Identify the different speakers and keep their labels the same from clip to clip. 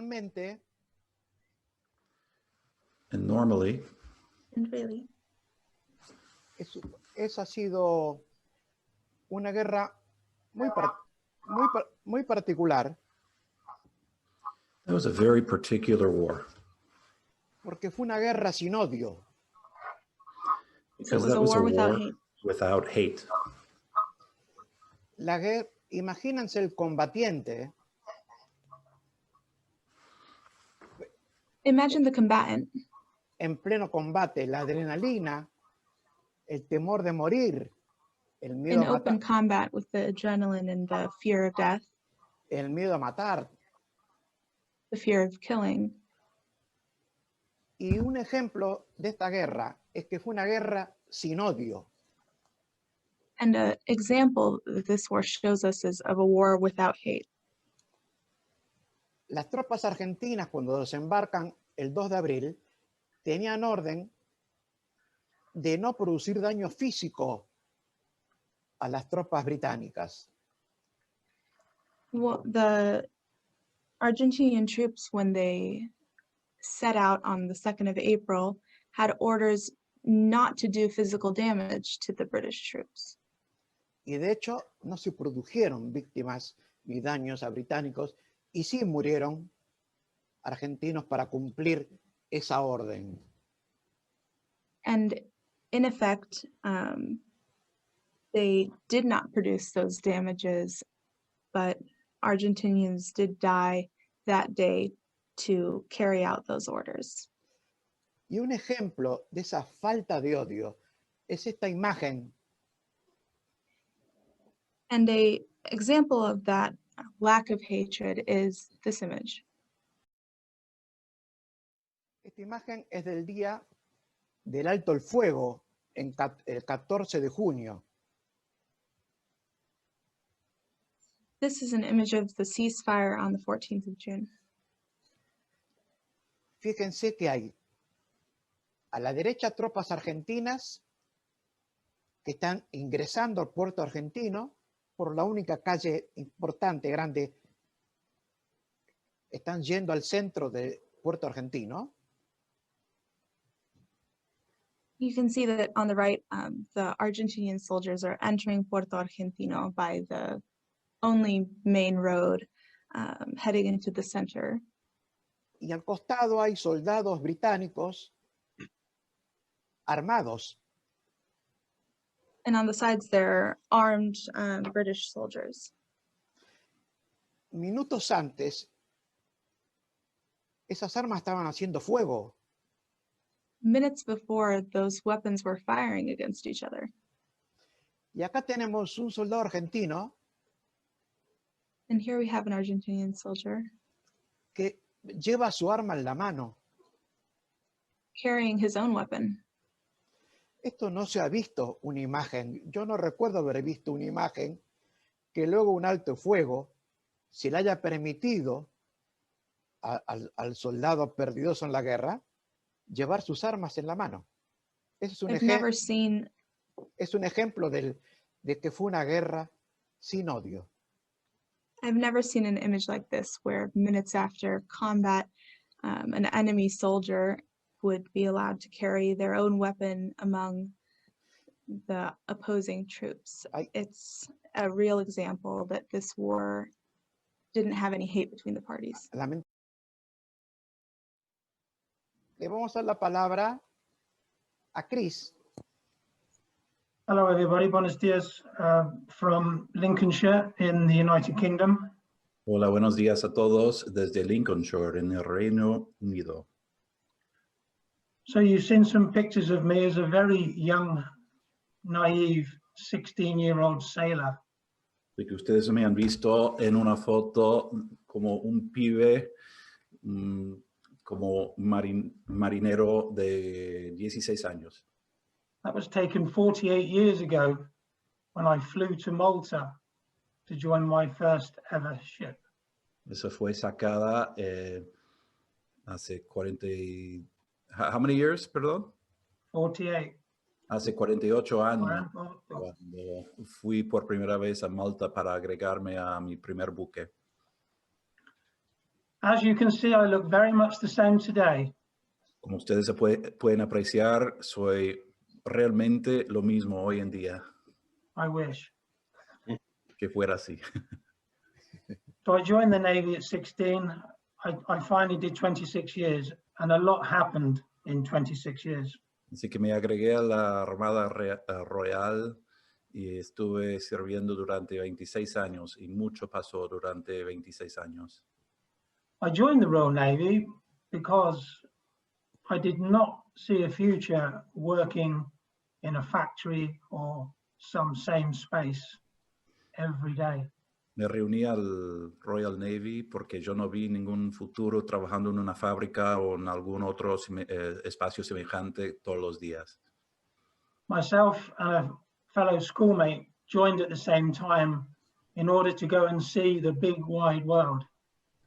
Speaker 1: normalmente,
Speaker 2: and normally,
Speaker 3: And really,
Speaker 1: esa ha sido una guerra muy particular,
Speaker 2: that was a very particular war.
Speaker 1: porque fue una guerra sin odio.
Speaker 2: Because
Speaker 3: was
Speaker 2: that
Speaker 3: a
Speaker 2: was a
Speaker 3: war without
Speaker 2: war
Speaker 3: hate.
Speaker 2: without hate.
Speaker 1: La guerra, imagínense el combatiente
Speaker 3: Imagine the combatant
Speaker 1: en pleno combate, la adrenalina, el temor de morir, el
Speaker 3: in
Speaker 1: miedo a
Speaker 3: open
Speaker 1: matar,
Speaker 3: combat with the adrenaline and the fear of death,
Speaker 1: el miedo a matar.
Speaker 3: the fear of killing.
Speaker 1: Y un ejemplo de esta guerra es que fue una guerra sin odio.
Speaker 3: And an example that this war shows us is of a war without hate.
Speaker 1: Las tropas argentinas, cuando desembarcan el 2 de abril, tenían orden de no producir daño físico a las tropas británicas.
Speaker 3: Well, the Argentinian troops, when they set out on the 2nd of April, had orders not to do physical damage to the British troops.
Speaker 1: Y de hecho, no se produjeron víctimas ni daños a británicos, y sí murieron argentinos para cumplir esa orden.
Speaker 3: And in effect, they did not produce those damages, but Argentinians did die that day to carry out those orders.
Speaker 1: Y un ejemplo de esa falta de odio es esta imagen
Speaker 3: And an example of that lack of hatred is this image.
Speaker 1: Esta imagen es del día del alto el fuego, el 14 de junio.
Speaker 3: This is an image of the ceasefire on the 14th of June.
Speaker 1: Fíjense que hay a la derecha tropas argentinas que están ingresando al puerto argentino por la única calle importante, grande. Están yendo al centro del puerto argentino.
Speaker 3: You can see that on the right, the Argentinian soldiers are entering Puerto Argentino by the only main road heading into the center.
Speaker 1: Y al costado hay soldados británicos armados.
Speaker 3: And on the sides, there are armed British soldiers.
Speaker 1: Minutos antes, esas armas estaban haciendo fuego.
Speaker 3: Minutes before, those weapons were firing against each other.
Speaker 1: Y acá tenemos un soldado argentino
Speaker 3: And here we have an Argentinian soldier
Speaker 1: que lleva su arma en la mano.
Speaker 3: carrying his own weapon.
Speaker 1: Esto no se ha visto una imagen. Yo no recuerdo haber visto una imagen que luego un alto fuego se le haya permitido al soldado perdidoso en la guerra llevar sus armas en la mano. Ese es un, es un ejemplo de que fue una guerra sin odio.
Speaker 3: I've never seen an image like this where minutes after combat, an enemy soldier would be allowed to carry their own weapon among the opposing troops. It's a real example that this war didn't have any hate between the parties.
Speaker 1: Le vamos a dar la palabra a Chris.
Speaker 4: Hello, everybody. Buenos dias from Lincolnshire in the United Kingdom.
Speaker 2: Hola, buenos días a todos desde Lincolnshire en el Reino Unido.
Speaker 4: So you've seen some pictures of me as a very young, naive 16-year-old sailor.
Speaker 2: De que ustedes me han visto en una foto como un pibe, como marinero de 16 años.
Speaker 4: That was taken 48 years ago when I flew to Malta to join my first ever ship.
Speaker 2: Esa fue sacada hace 40 how many years, perdón?
Speaker 4: 48.
Speaker 2: Hace 48 años, cuando fui por primera vez a Malta para agregarme a mi primer buque.
Speaker 4: As you can see, I look very much the same today.
Speaker 2: Como ustedes pueden apreciar, soy realmente lo mismo hoy en día.
Speaker 4: I wish.
Speaker 2: Que fuera así.
Speaker 4: So I joined the Navy at 16. I finally did 26 years, and a lot happened in 26 years.
Speaker 2: Así que me agregué a la Armada Royal y estuve sirviendo durante 26 años y mucho pasó durante 26 años.
Speaker 4: I joined the Royal Navy because I did not see a future working in a factory or some same space every day.
Speaker 2: Me reuní al Royal Navy porque yo no vi ningún futuro trabajando en una fábrica o en algún otro espacio semejante todos los días.
Speaker 4: Myself and a fellow schoolmate joined at the same time in order to go and see the big wide world.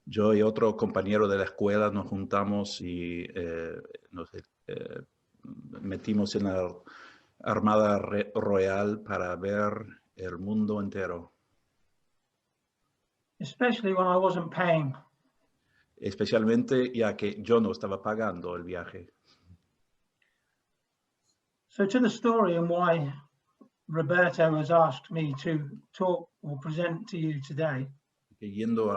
Speaker 2: Yo y otro compañero de la escuela nos juntamos y nos metimos en la Armada Royal para ver el mundo entero.
Speaker 4: Especially when I wasn't paying.
Speaker 2: Especialmente ya que yo no estaba pagando el viaje.
Speaker 4: So to the story and why Roberto has asked me to talk or present to you today.
Speaker 2: Yendo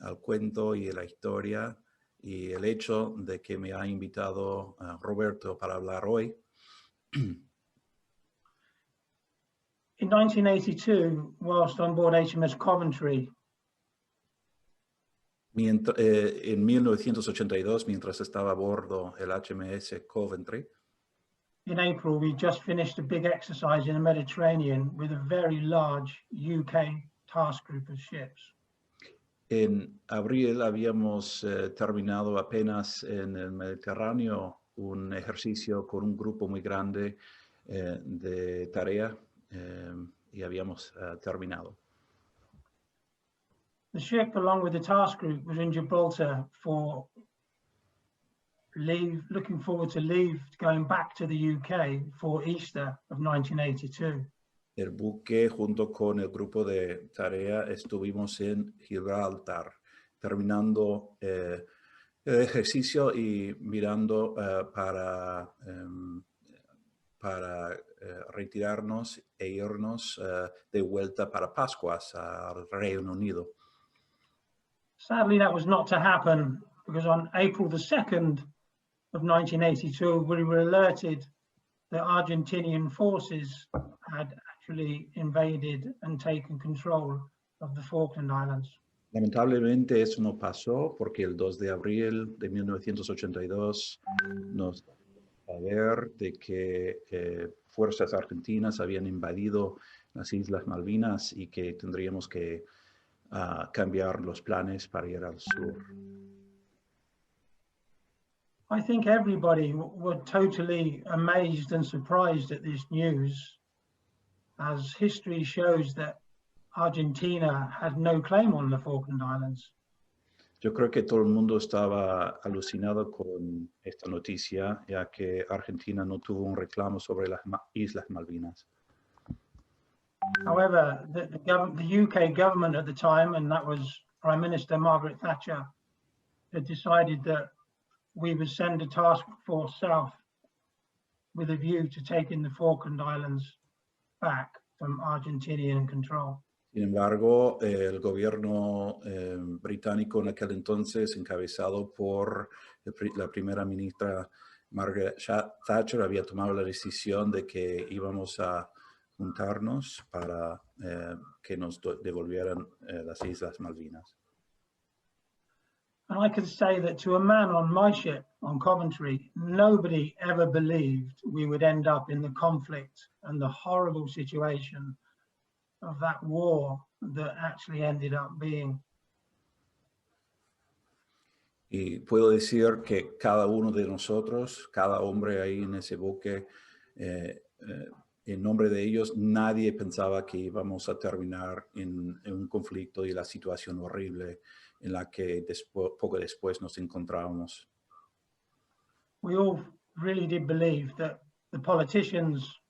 Speaker 2: al cuento y a la historia y el hecho de que me ha invitado Roberto para hablar hoy.
Speaker 4: In 1982, whilst on board HMS Coventry,
Speaker 2: en 1982, mientras estaba a bordo el HMS Coventry,
Speaker 4: in April, we just finished a big exercise in the Mediterranean with a very large UK task group of ships.
Speaker 2: En abril habíamos terminado apenas en el Mediterráneo un ejercicio con un grupo muy grande de tarea y habíamos terminado.
Speaker 4: The ship, along with the task group, was in Gibraltar for leave, looking forward to leave, going back to the UK for Easter of 1982.
Speaker 2: El buque junto con el grupo de tarea estuvimos en Gibraltar, terminando el ejercicio y mirando para retirarnos e irnos de vuelta para Pascuas al Reino Unido.
Speaker 4: Sadly, that was not to happen because on April the 2nd of 1982, we were alerted that Argentinian forces had actually invaded and taken control of the Falkland Islands.
Speaker 2: Lamentablemente eso no pasó porque el 2 de abril de 1982 nos a ver de que fuerzas argentinas habían invadido las Islas Malvinas y que tendríamos que cambiar los planes para ir al sur.
Speaker 4: I think everybody were totally amazed and surprised at this news, as history shows that Argentina had no claim on the Falkland Islands.
Speaker 2: Yo creo que todo el mundo estaba alucinado con esta noticia, ya que Argentina no tuvo un reclamo sobre las Islas Malvinas.
Speaker 4: However, the UK government at the time, and that was Prime Minister Margaret Thatcher, had decided that we would send a task force south with a view to taking the Falkland Islands back from Argentinian control.
Speaker 2: Sin embargo, el gobierno británico en aquel entonces, encabezado por la primera ministra Margaret Thatcher, había tomado la decisión de que íbamos a juntarnos para que nos devolvieran las Islas Malvinas.
Speaker 4: And I can say that to a man on my ship on Coventry, nobody ever believed we would end up in the conflict and the horrible situation of that war that actually ended up being.
Speaker 2: Y puedo decir que cada uno de nosotros, cada hombre ahí en ese buque, en nombre de ellos, nadie pensaba que íbamos a terminar en un conflicto y la situación horrible en la que poco después nos encontrábamos.
Speaker 4: We all really did believe that the politicians,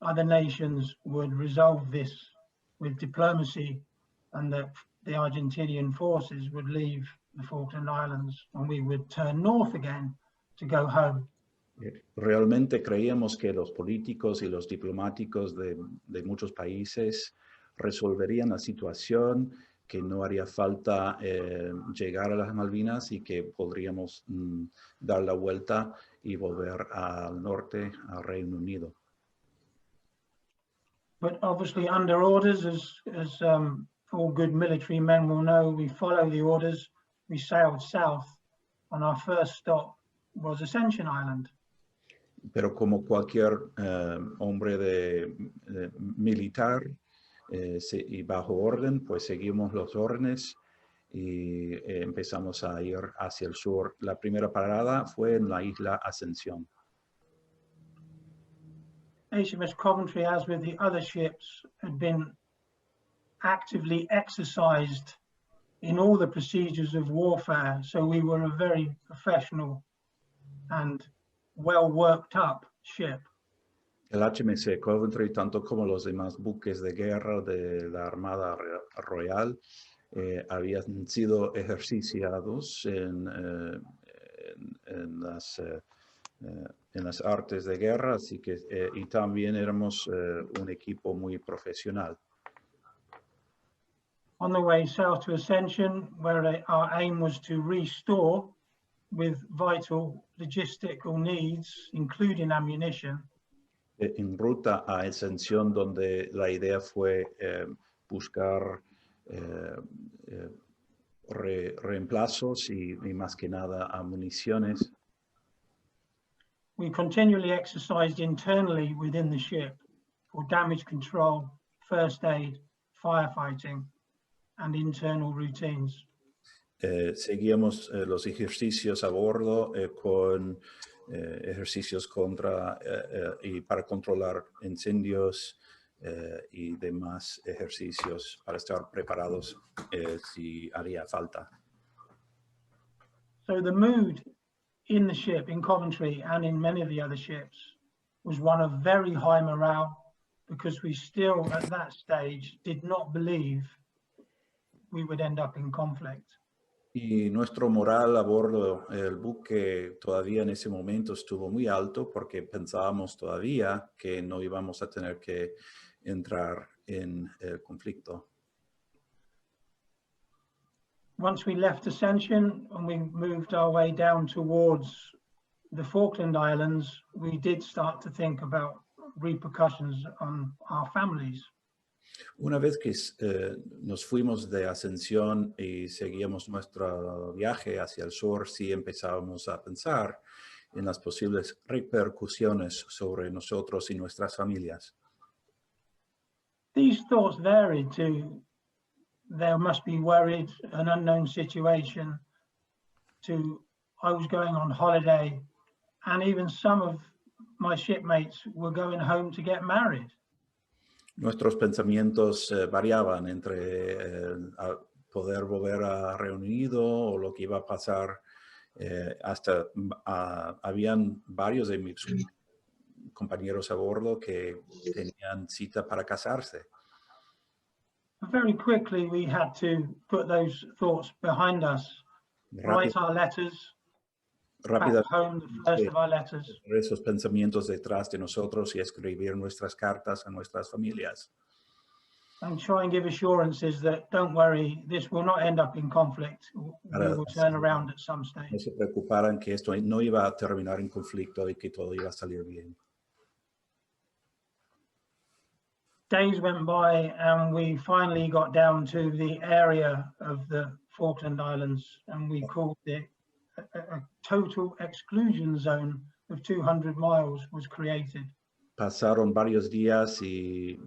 Speaker 4: other nations would resolve this with diplomacy and that the Argentinian forces would leave the Falkland Islands and we would turn north again to go home.
Speaker 2: Realmente creíamos que los políticos y los diplomáticos de muchos países resolverían la situación, que no haría falta llegar a las Malvinas y que podríamos dar la vuelta y volver al norte, al Reino Unido.
Speaker 4: But obviously under orders, as all good military men will know, we follow the orders. We sailed south and our first stop was Ascension Island.
Speaker 2: Pero como cualquier hombre militar y bajo orden, pues seguimos los órdenes y empezamos a ir hacia el sur. La primera parada fue en la isla Ascensión.
Speaker 4: HMS Coventry, as with the other ships, had been actively exercised in all the procedures of warfare, so we were a very professional and well worked up ship.
Speaker 2: El HMS Coventry, tanto como los demás buques de guerra de la Armada Royal, habían sido ejercitados en las artes de guerra, así que y también éramos un equipo muy profesional.
Speaker 4: On the way south to Ascension, where our aim was to restore with vital logistical needs, including ammunition.
Speaker 2: En ruta a Ascensión, donde la idea fue buscar reemplazos y más que nada municiones.
Speaker 4: We continually exercised internally within the ship for damage control, first aid, firefighting, and internal routines.
Speaker 2: Seguíamos los ejercicios a bordo con ejercicios contra y para controlar incendios y demás ejercicios para estar preparados si haría falta.
Speaker 4: So the mood in the ship, in Coventry and in many of the other ships, was one of very high morale, because we still at that stage did not believe we would end up in conflict.
Speaker 2: Y nuestro moral a bordo del buque todavía en ese momento estuvo muy alto, porque pensábamos todavía que no íbamos a tener que entrar en el conflicto.
Speaker 4: Once we left Ascension and we moved our way down towards the Falkland Islands, we did start to think about repercussions on our families.
Speaker 2: Una vez que nos fuimos de Ascensión y seguíamos nuestro viaje hacia el sur, sí empezábamos a pensar en las posibles repercusiones sobre nosotros y nuestras familias.
Speaker 4: These thoughts varied to there must be worried, an unknown situation, to I was going on holiday, and even some of my shipmates were going home to get married.
Speaker 2: Nuestros pensamientos variaban entre poder volver a Reino Unido o lo que iba a pasar. Hasta habían varios de mis compañeros a bordo que tenían cita para casarse.
Speaker 4: Very quickly, we had to put those thoughts behind us, write our letters, back home, the first of our letters.
Speaker 2: Esos pensamientos detrás de nosotros y escribir nuestras cartas a nuestras familias.
Speaker 4: And try and give assurances that, don't worry, this will not end up in conflict. We will turn around at some stage.
Speaker 2: No se preocuparan que esto no iba a terminar en conflicto y que todo iba a salir bien.
Speaker 4: Days went by and we finally got down to the area of the Falkland Islands, and we called it a total exclusion zone of 200 miles was created.
Speaker 2: Pasaron varios días y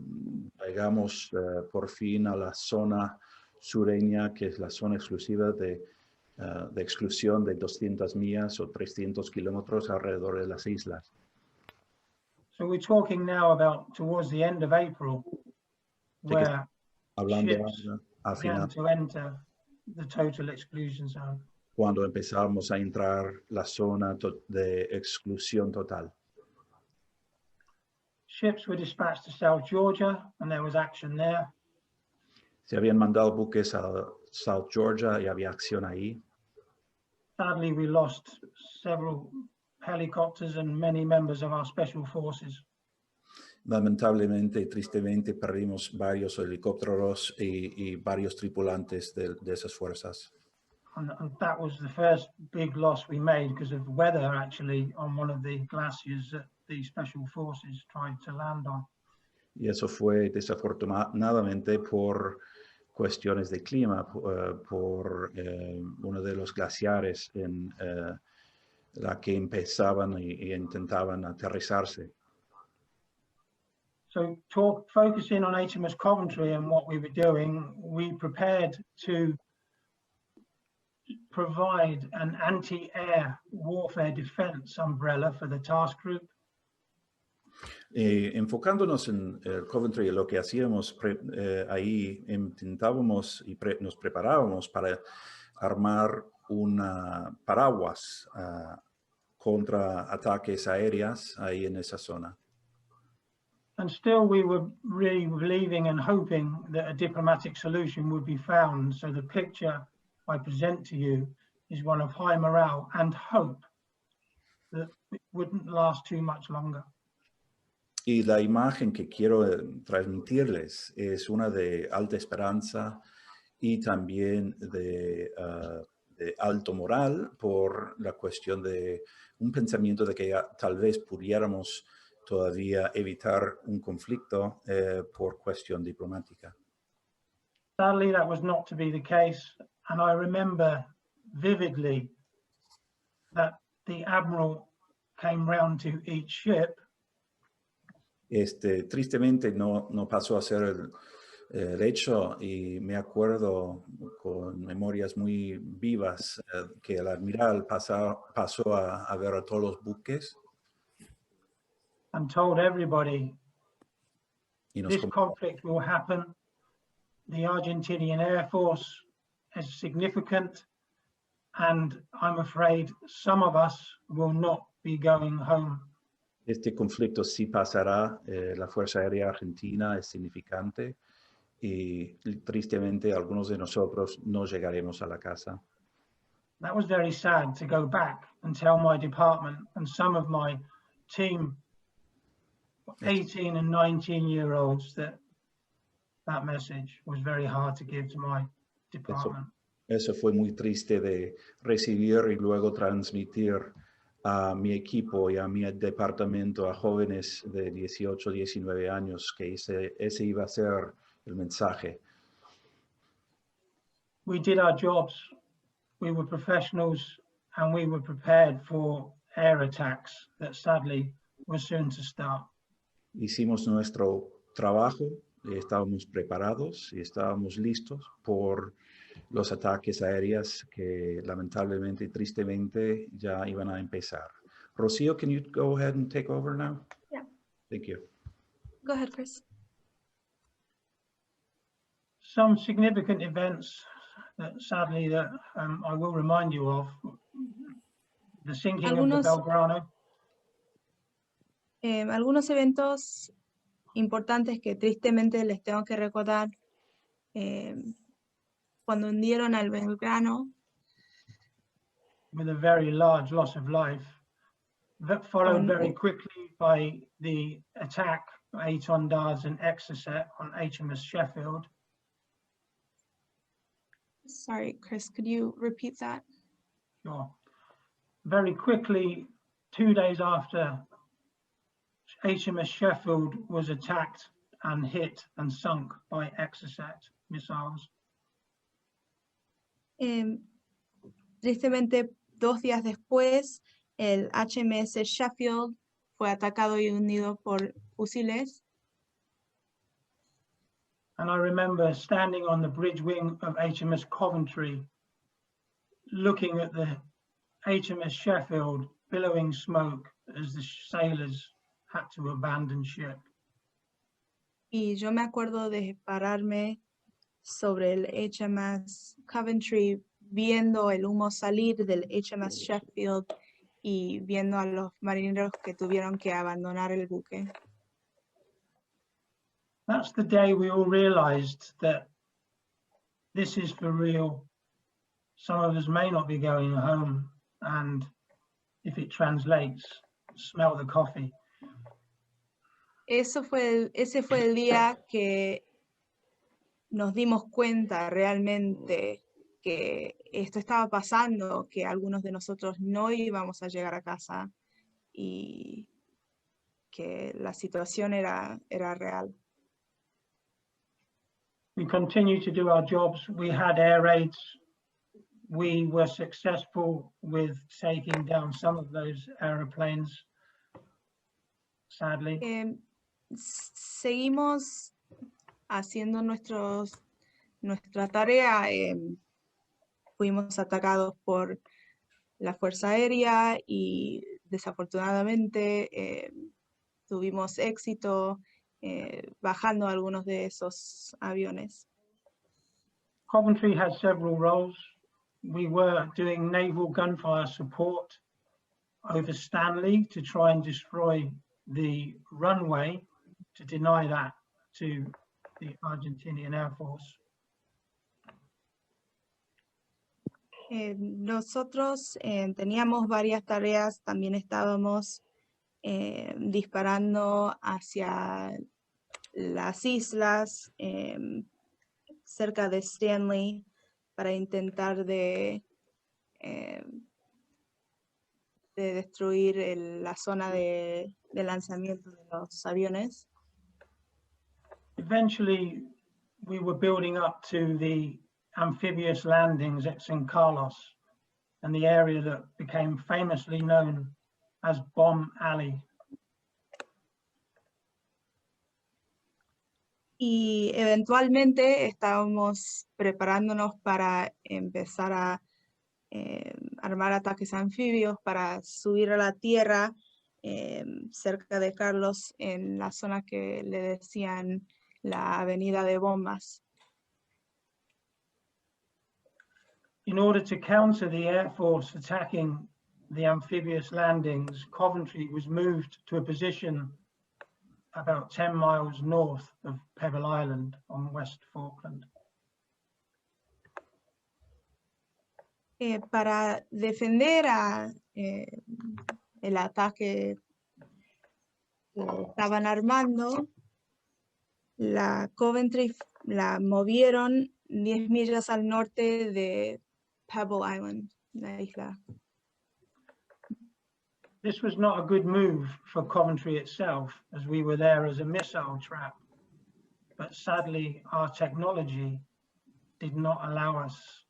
Speaker 2: llegamos por fin a la zona sureña, que es la zona exclusiva de exclusión de 200 millas o 300 kilómetros alrededor de las islas.
Speaker 4: So we're talking now about towards the end of April, where ships began to enter the total exclusion zone.
Speaker 2: Cuando empezamos a entrar la zona de exclusión total.
Speaker 4: Ships were dispatched to South Georgia, and there was action there.
Speaker 2: Se habían mandado buques a South Georgia y había acción ahí.
Speaker 4: Sadly, we lost several helicopters and many members of our special forces.
Speaker 2: Lamentablemente y tristemente perdimos varios helicópteros y varios tripulantes de esas fuerzas.
Speaker 4: And that was the first big loss we made because of weather, actually, on one of the glaciers that the special forces tried to land on.
Speaker 2: Y eso fue desafortunadamente por cuestiones de clima, por uno de los glaciares en la que empezaban y intentaban aterrizarse.
Speaker 4: So focusing on HMS Coventry and what we were doing, we prepared to provide an anti-air warfare defense umbrella for the task group.
Speaker 2: Enfocándonos en Coventry, lo que hacíamos ahí, intentábamos y nos preparábamos para armar una paraguas contra ataques aéreos ahí en esa zona.
Speaker 4: And still we were really believing and hoping that a diplomatic solution would be found. So the picture I present to you is one of high morale and hope that it wouldn't last too much longer.
Speaker 2: Y la imagen que quiero transmitirles es una de alta esperanza y también de alto moral por la cuestión de un pensamiento de que tal vez pudiéramos todavía evitar un conflicto por cuestión diplomática.
Speaker 4: Sadly, that was not to be the case. And I remember vividly that the admiral came round to each ship.
Speaker 2: Tristemente no pasó a ser el hecho y me acuerdo con memorias muy vivas que el admiral pasó a ver a todos los buques.
Speaker 4: And told everybody,
Speaker 2: Y
Speaker 4: this conflict will happen. The Argentinian Air Force is significant, and I'm afraid some of us will not be going home.
Speaker 2: Este conflicto sí pasará. La Fuerza Aérea Argentina es significante y tristemente algunos de nosotros no llegaremos a la casa.
Speaker 4: That was very sad to go back and tell my department and some of my team, 18 and 19-year-olds, that message was very hard to give to my department.
Speaker 2: Eso fue muy triste de recibir y luego transmitir a mi equipo y a mi departamento, a jóvenes de 18, 19 años, que ese iba a ser el mensaje.
Speaker 4: We did our jobs, we were professionals, and we were prepared for air attacks that sadly were soon to start.
Speaker 2: Hicimos nuestro trabajo, estábamos preparados y estábamos listos por los ataques aéreos que lamentablemente y tristemente ya iban a empezar. Rocío, can you go ahead and take over now?
Speaker 3: Yeah.
Speaker 2: Thank you.
Speaker 3: Go ahead, Chris.
Speaker 4: Some significant events that sadly that I will remind you of: the sinking of the Belgrano.
Speaker 3: Algunos eventos importantes que tristemente les tengo que recordar. Cuando hundieron al Belgrano,
Speaker 4: with a very large loss of life, that followed very quickly by the attack by 8 Ondards and Exocet on HMS Sheffield.
Speaker 3: Sorry, Chris, could you repeat that?
Speaker 4: Sure. Very quickly, 2 days after HMS Sheffield was attacked and hit and sunk by Exocet missiles.
Speaker 3: Tristemente, 2 días después, el HMS Sheffield fue atacado y hundido por fusiles.
Speaker 4: And I remember standing on the bridge wing of HMS Coventry, looking at the HMS Sheffield billowing smoke as the sailors had to abandon ship.
Speaker 3: Y yo me acuerdo de pararme sobre el HMS Coventry, viendo el humo salir del HMS Sheffield y viendo a los marineros que tuvieron que abandonar el buque.
Speaker 4: That's the day we all realized that this is for real. Some of us may not be going home, and if it translates, smell the coffee.
Speaker 3: Ese fue el día que nos dimos cuenta realmente que esto estaba pasando, que algunos de nosotros no íbamos a llegar a casa y que la situación era real.
Speaker 4: We continued to do our jobs. We had air raids. We were successful with taking down some of those aeroplanes, sadly.
Speaker 3: Seguimos haciendo nuestra tarea. Fuimos atacados por la Fuerza Aérea y desafortunadamente tuvimos éxito bajando algunos de esos aviones.
Speaker 4: Coventry had several roles. We were doing naval gunfire support over Stanley to try and destroy the runway, to deny that to the Argentinian Air Force.
Speaker 3: Nosotros teníamos varias tareas, también estábamos disparando hacia las islas cerca de Stanley para intentar de destruir la zona de lanzamiento de los aviones.
Speaker 4: Eventually, we were building up to the amphibious landings at San Carlos and the area that became famously known as Bomb Alley.
Speaker 3: Y eventualmente estábamos preparándonos para empezar a armar ataques anfibios para subir a la tierra cerca de Carlos, en la zona que le decían la avenida de bombas.
Speaker 4: In order to counter the Air Force attacking the amphibious landings, Coventry was moved to a position about 10 miles north of Pebble Island on West Falkland.
Speaker 3: Para defender el ataque que estaban armando, la Coventry la movieron 10 millas al norte de Pebble Island, la isla.
Speaker 4: This was not a good move for Coventry itself, as we were there as a missile trap. But sadly, our technology did not allow us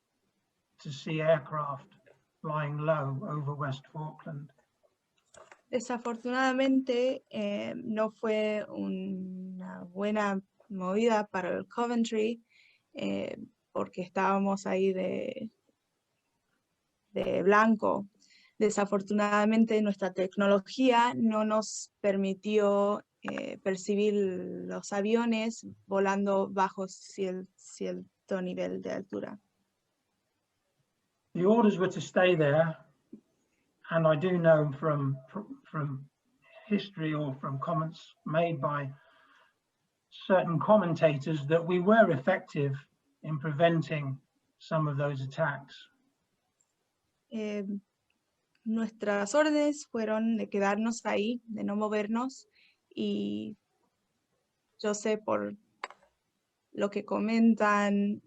Speaker 4: to see aircraft flying low over West Falkland.
Speaker 3: Desafortunadamente, no fue una buena movida para el Coventry, porque estábamos ahí de blanco. Desafortunadamente, nuestra tecnología no nos permitió percibir los aviones volando bajo cierto nivel de altura.
Speaker 4: The orders were to stay there, and I do know from history or from comments made by certain commentators that we were effective in preventing some of those attacks.
Speaker 3: Nuestras órdenes fueron de quedarnos ahí, de no movernos, y yo sé por lo que comentan,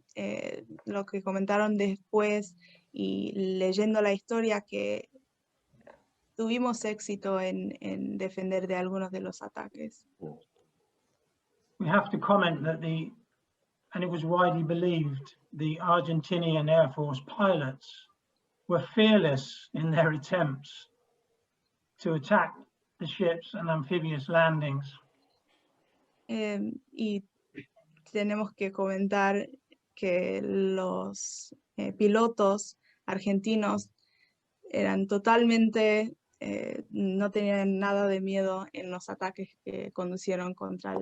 Speaker 3: lo que comentaron después y leyendo la historia, que tuvimos éxito en defender de algunos de los ataques.
Speaker 4: We have to comment that and it was widely believed, the Argentinian Air Force pilots were fearless in their attempts to attack the ships and amphibious landings.
Speaker 3: Y tenemos que comentar que los pilotos argentinos eran totalmente, no tenían nada de miedo en los ataques que conducieron contra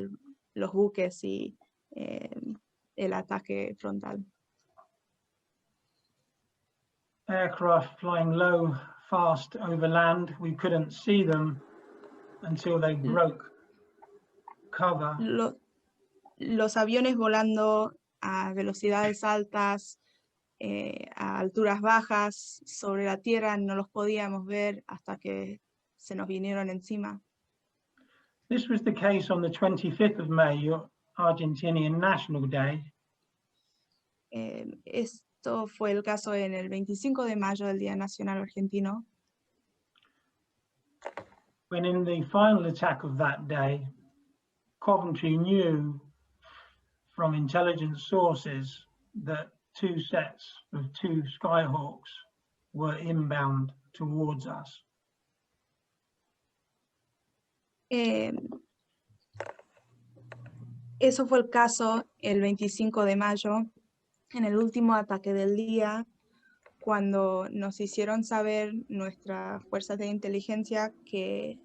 Speaker 3: los buques y el ataque frontal.
Speaker 4: Aircraft flying low, fast over land, we couldn't see them until they broke cover.
Speaker 3: Los aviones volando a velocidades altas, a alturas bajas, sobre la tierra no los podíamos ver hasta que se nos vinieron encima.
Speaker 4: This was the case on the 25th of May, your Argentinian National Day,
Speaker 3: Esto fue el caso en el 25 de mayo del Día Nacional Argentino,
Speaker 4: when in the final attack of that day, Coventry knew from intelligence sources that two sets of two Skyhawks were inbound towards us.
Speaker 3: Eso fue el caso el 25 de mayo, en el último ataque del día, cuando nos hicieron saber nuestras fuerzas de inteligencia que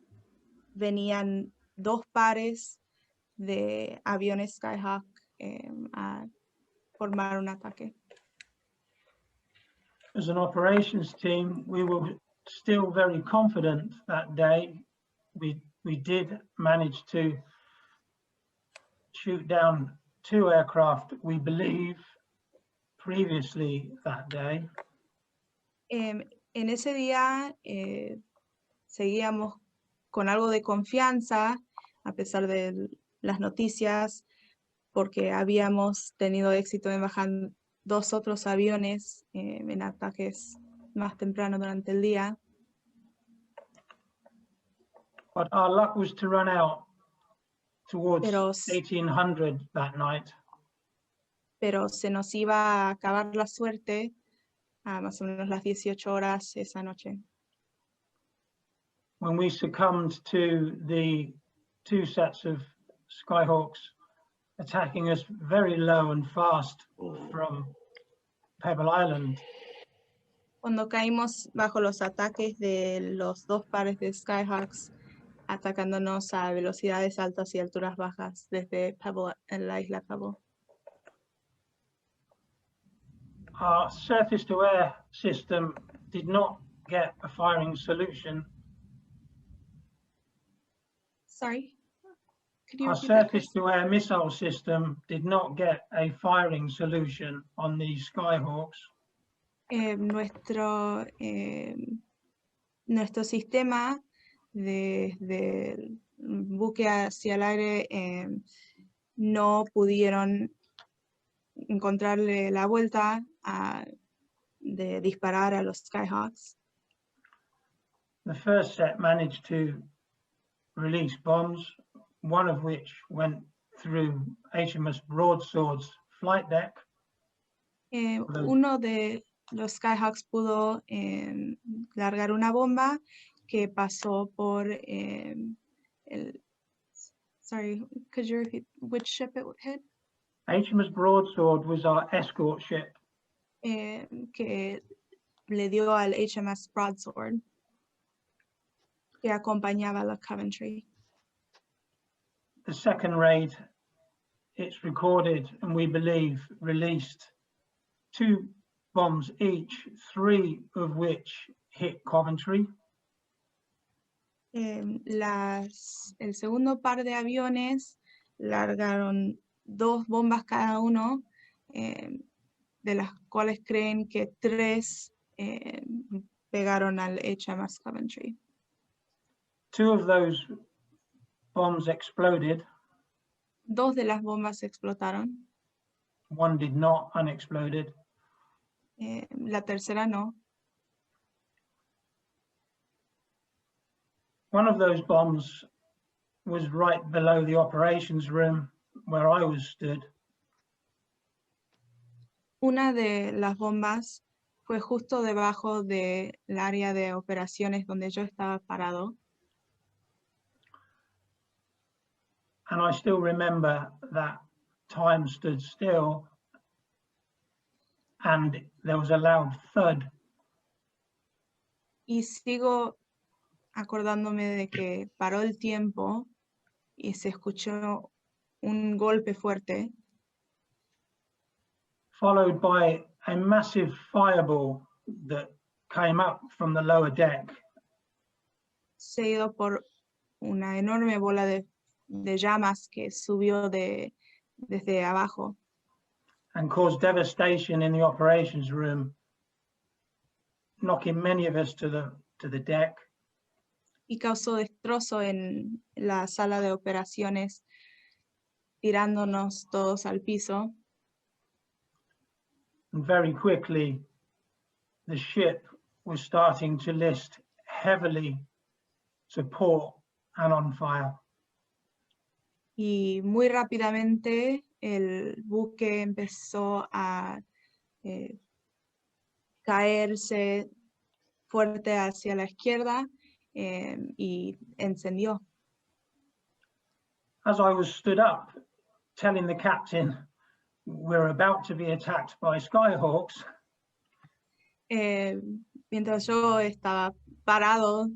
Speaker 3: venían dos pares de aviones Skyhawk a formar un ataque.
Speaker 4: As an operations team, we were still very confident that day. We did manage to shoot down two aircraft, we believe, previously that day.
Speaker 3: En ese día seguíamos con algo de confianza, a pesar de las noticias, porque habíamos tenido éxito en bajar dos otros aviones en ataques más temprano durante el día.
Speaker 4: But our luck was to run out towards
Speaker 3: Pero
Speaker 4: 1800 that night.
Speaker 3: Pero se nos iba a acabar la suerte a más o menos las 18 horas esa noche.
Speaker 4: When we succumbed to the two sets of Skyhawks attacking us very low and fast from Pebble Island.
Speaker 3: Cuando caímos bajo los ataques de los dos pares de Skyhawks, atacándonos a velocidades altas y alturas bajas desde Pebble, en la isla Pebble.
Speaker 4: Our surface-to-air system did not get a firing solution.
Speaker 3: Sorry? Could you
Speaker 4: Our
Speaker 3: repeat that, please?
Speaker 4: surface-to-air missile system did not get a firing solution on the Skyhawks.
Speaker 3: Nuestro sistema de buque hacia el aire no pudieron encontrarle la vuelta de disparar a los Skyhawks.
Speaker 4: The first set managed to release bombs, one of which went through HMS Broadsword's flight deck.
Speaker 3: Uno de los Skyhawks pudo largar una bomba que pasó por sorry, could you repeat which ship it hit?
Speaker 4: HMS Broadsword was our escort ship.
Speaker 3: Que le dio al HMS Broadsword, que acompañaba a la Coventry.
Speaker 4: The second raid, it's recorded and we believe released two bombs each, three of which hit Coventry.
Speaker 3: El segundo par de aviones largaron dos bombas cada uno, de las cuales creen que tres pegaron al HMS Coventry.
Speaker 4: Two of those bombs exploded.
Speaker 3: Dos de las bombas explotaron.
Speaker 4: One did not, unexploded.
Speaker 3: La tercera no.
Speaker 4: One of those bombs was right below the operations room where I was stood.
Speaker 3: Una de las bombas fue justo debajo del área de operaciones donde yo estaba parado.
Speaker 4: And I still remember that time stood still and there was a loud thud.
Speaker 3: Y sigo acordándome de que paró el tiempo y se escuchó un golpe fuerte,
Speaker 4: followed by a massive fireball that came up from the lower deck.
Speaker 3: seguido por una enorme bola de llamas que subió desde abajo.
Speaker 4: and caused devastation in the operations room, knocking many of us to the deck.
Speaker 3: Y causó destrozo en la sala de operaciones, tirándonos todos al piso.
Speaker 4: And very quickly, the ship was starting to list heavily to port and on fire.
Speaker 3: Y muy rápidamente el buque empezó a caerse fuerte hacia la izquierda y encendió.
Speaker 4: As I was stood up, telling the captain we're about to be attacked by Skyhawks,
Speaker 3: Mientras yo estaba parado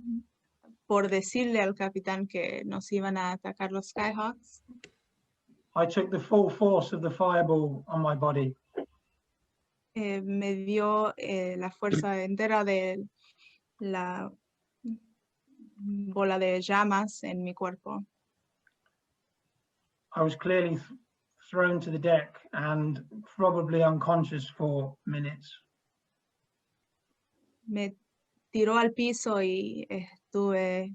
Speaker 3: por decirle al capitán que nos iban a atacar los Skyhawks,
Speaker 4: I took the full force of the fireball on my body.
Speaker 3: me dio la fuerza entera de la bola de llamas en mi cuerpo.
Speaker 4: I was clearly thrown to the deck and probably unconscious for minutes.
Speaker 3: Me tiró al piso y estuve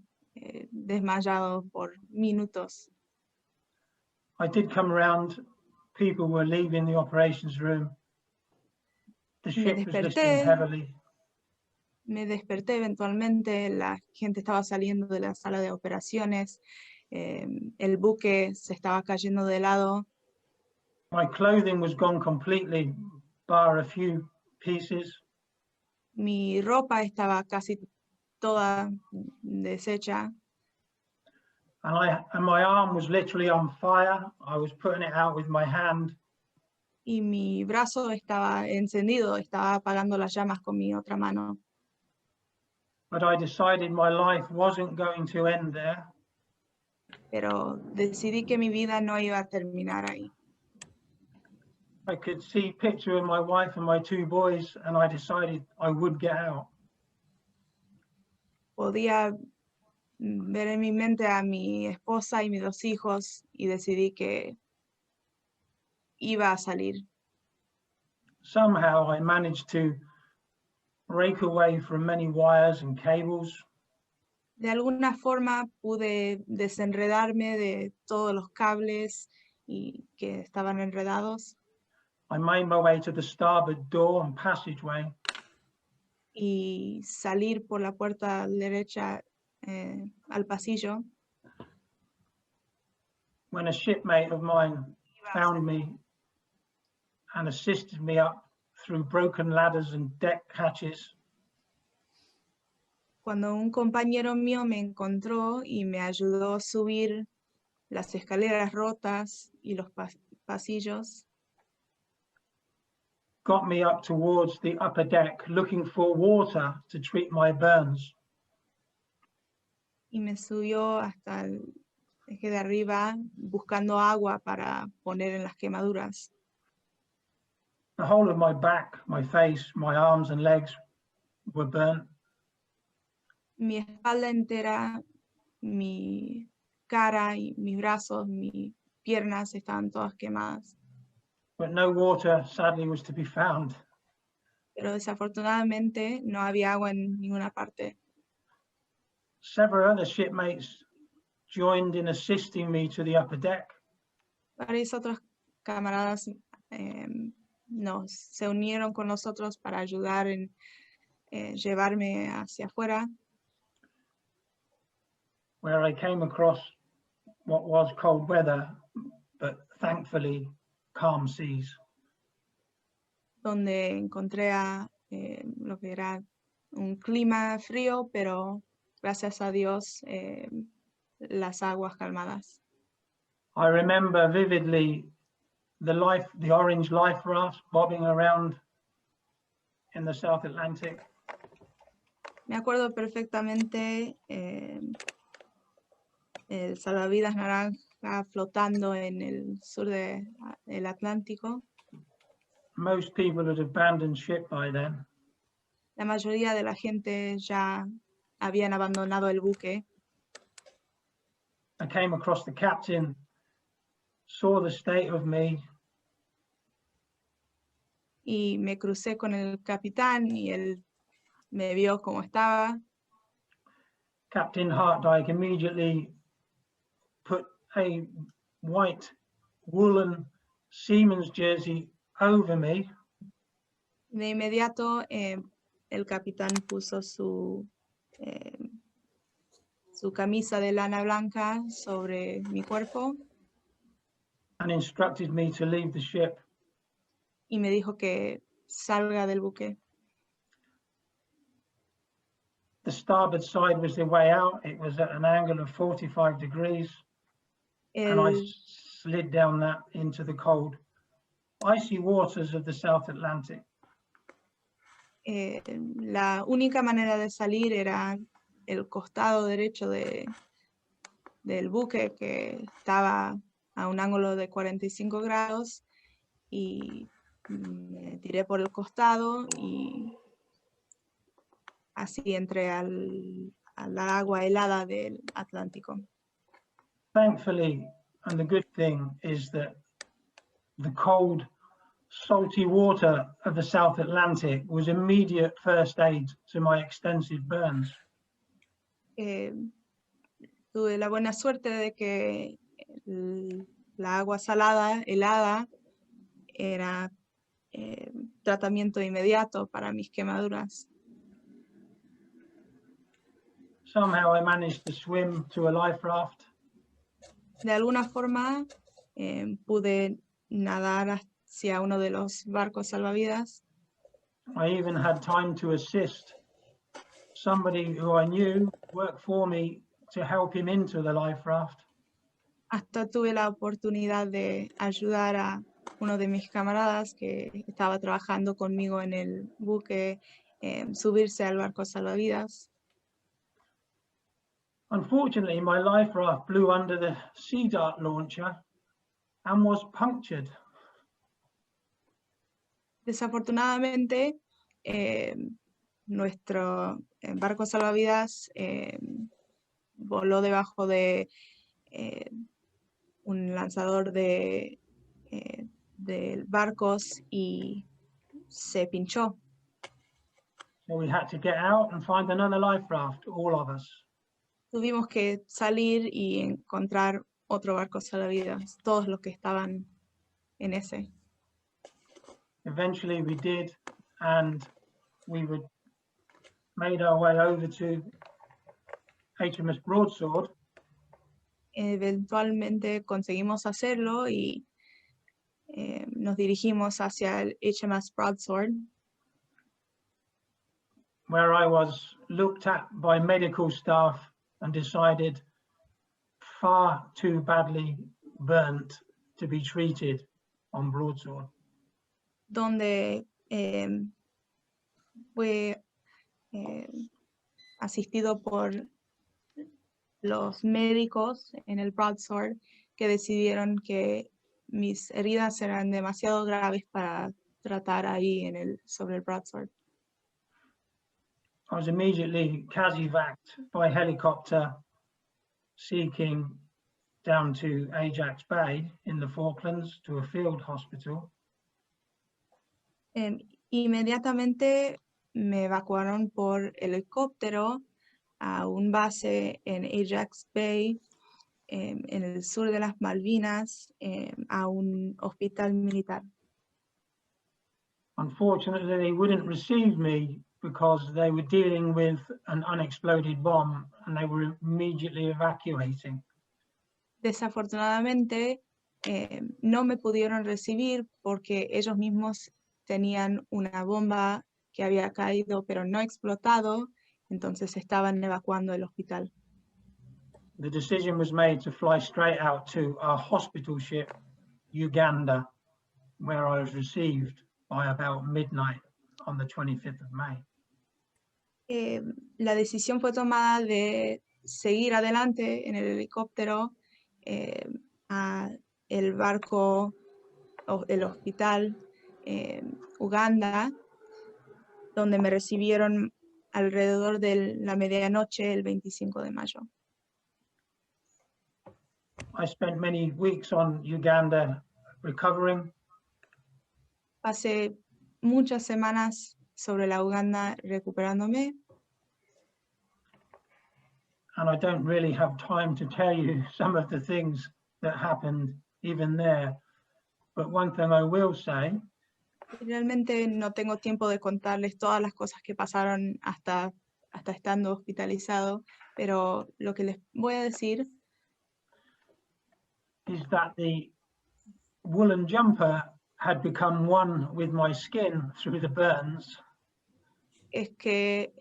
Speaker 3: desmayado por minutos.
Speaker 4: I did come around. People were leaving the operations room. The ship was listing heavily.
Speaker 3: Me desperté eventualmente, la gente estaba saliendo de la sala de operaciones, el buque se estaba cayendo de lado.
Speaker 4: My clothing was gone completely, bar a few pieces.
Speaker 3: Mi ropa estaba casi toda deshecha.
Speaker 4: And my arm was literally on fire. I was putting it out with my hand.
Speaker 3: Y mi brazo estaba encendido, estaba apagando las llamas con mi otra mano.
Speaker 4: But I decided my life wasn't going to end there.
Speaker 3: Pero decidí que mi vida no iba a terminar ahí.
Speaker 4: I could see a picture of my wife and my two boys, and I decided I would get out.
Speaker 3: Podía ver en mi mente a mi esposa y mis dos hijos y decidí que iba a salir.
Speaker 4: Somehow I managed to break away from many wires and cables.
Speaker 3: De alguna forma pude desenredarme de todos los cables y que estaban enredados
Speaker 4: I made my way to the starboard door and passageway.
Speaker 3: y salir por la puerta derecha al pasillo.
Speaker 4: When a shipmate of mine found me and assisted me up through broken ladders and deck hatches.
Speaker 3: Cuando un compañero mío me encontró y me ayudó a subir las escaleras rotas y los pasillos,
Speaker 4: Got me up towards the upper deck looking for water to treat my burns.
Speaker 3: y me subió hasta el eje de arriba buscando agua para poner en las quemaduras.
Speaker 4: The whole of my back, my face, my arms and legs were burnt.
Speaker 3: Mi espalda entera, mi cara y mis brazos, mis piernas estaban todas quemadas.
Speaker 4: But no water, sadly, was to be found.
Speaker 3: Pero desafortunadamente no había agua en ninguna parte.
Speaker 4: Several other shipmates joined in assisting me to the upper deck.
Speaker 3: Varios otros camaradas se unieron con nosotros para ayudar en llevarme hacia afuera,
Speaker 4: where I came across what was cold weather, but thankfully calm seas.
Speaker 3: donde encontré lo que era un clima frío, pero gracias a Dios las aguas calmadas.
Speaker 4: I remember vividly the orange life raft bobbing around in the South Atlantic.
Speaker 3: Me acuerdo perfectamente el salvavidas naranja flotando en el sur del Atlántico.
Speaker 4: Most people had abandoned ship by then.
Speaker 3: La mayoría de la gente ya habían abandonado el buque.
Speaker 4: I came across the captain, saw the state of me,
Speaker 3: y me crucé con el capitán y él me vio como estaba.
Speaker 4: Captain Hartdyke immediately put a white woolen seaman's jersey over me.
Speaker 3: De inmediato el capitán puso su camisa de lana blanca sobre mi cuerpo
Speaker 4: And instructed me to leave the ship.
Speaker 3: y me dijo que salga del buque.
Speaker 4: The starboard side was the way out. It was at an angle of 45 degrees. And I slid down that into the cold, icy waters of the South Atlantic.
Speaker 3: La única manera de salir era el costado derecho del buque, que estaba a un ángulo de 45 grados, y me tiré por el costado y así entré a la agua helada del Atlántico.
Speaker 4: Thankfully, and the good thing is that the cold, salty water of the South Atlantic was immediate first aid to my extensive burns.
Speaker 3: Tuve la buena suerte de que la agua salada, helada, era tratamiento inmediato para mis quemaduras.
Speaker 4: Somehow I managed to swim to a life raft.
Speaker 3: De alguna forma pude nadar hacia uno de los barcos salvavidas.
Speaker 4: I even had time to assist somebody who I knew worked for me to help him into the life raft.
Speaker 3: Hasta tuve la oportunidad de ayudar a uno de mis camaradas que estaba trabajando conmigo en el buque, subirse al barco salvavidas.
Speaker 4: Unfortunately, my life raft blew under the Sea Dart launcher and was punctured.
Speaker 3: Desafortunadamente, nuestro barco salvavidas voló debajo de un lanzador de barcos y se pinchó.
Speaker 4: So we had to get out and find another life raft, all of us.
Speaker 3: Tuvimos que salir y encontrar otro barco salvavidas, todos los que estaban en ese.
Speaker 4: Eventually we did, and we made our way over to HMS Broadsword.
Speaker 3: Eventualmente conseguimos hacerlo y nos dirigimos hacia el HMS Broadsword,
Speaker 4: where I was looked at by medical staff and decided far too badly burnt to be treated on Broadsword.
Speaker 3: donde fue asistido por los médicos en el Broadsword, que decidieron que mis heridas eran demasiado graves para tratar ahí sobre el Broadsword.
Speaker 4: I was immediately casevaced by helicopter, seeking down to Ajax Bay in the Falklands to a field hospital.
Speaker 3: Inmediatamente me evacuaron por helicóptero a un base en Ajax Bay, en el sur de las Malvinas, a un hospital militar.
Speaker 4: Unfortunately, they wouldn't receive me because they were dealing with an unexploded bomb and they were immediately evacuating.
Speaker 3: Desafortunadamente, no me pudieron recibir porque ellos mismos tenían una bomba que había caído pero no explotado, entonces estaban evacuando el hospital.
Speaker 4: The decision was made to fly straight out to our hospital ship, Uganda, where I was received by about midnight on the 25th of May.
Speaker 3: La decisión fue tomada de seguir adelante en el helicóptero a el barco, el hospital Uganda, donde me recibieron alrededor de la medianoche el 25 de mayo.
Speaker 4: I spent many weeks on Uganda recovering.
Speaker 3: Pasé muchas semanas sobre la Uganda recuperándome.
Speaker 4: And I don't really have time to tell you some of the things that happened even there. But one thing I will say,
Speaker 3: Realmente no tengo tiempo de contarles todas las cosas que pasaron hasta estando hospitalizado, pero lo que les voy a decir
Speaker 4: is that the woolen jumper had become one with my skin through the burns.
Speaker 3: es que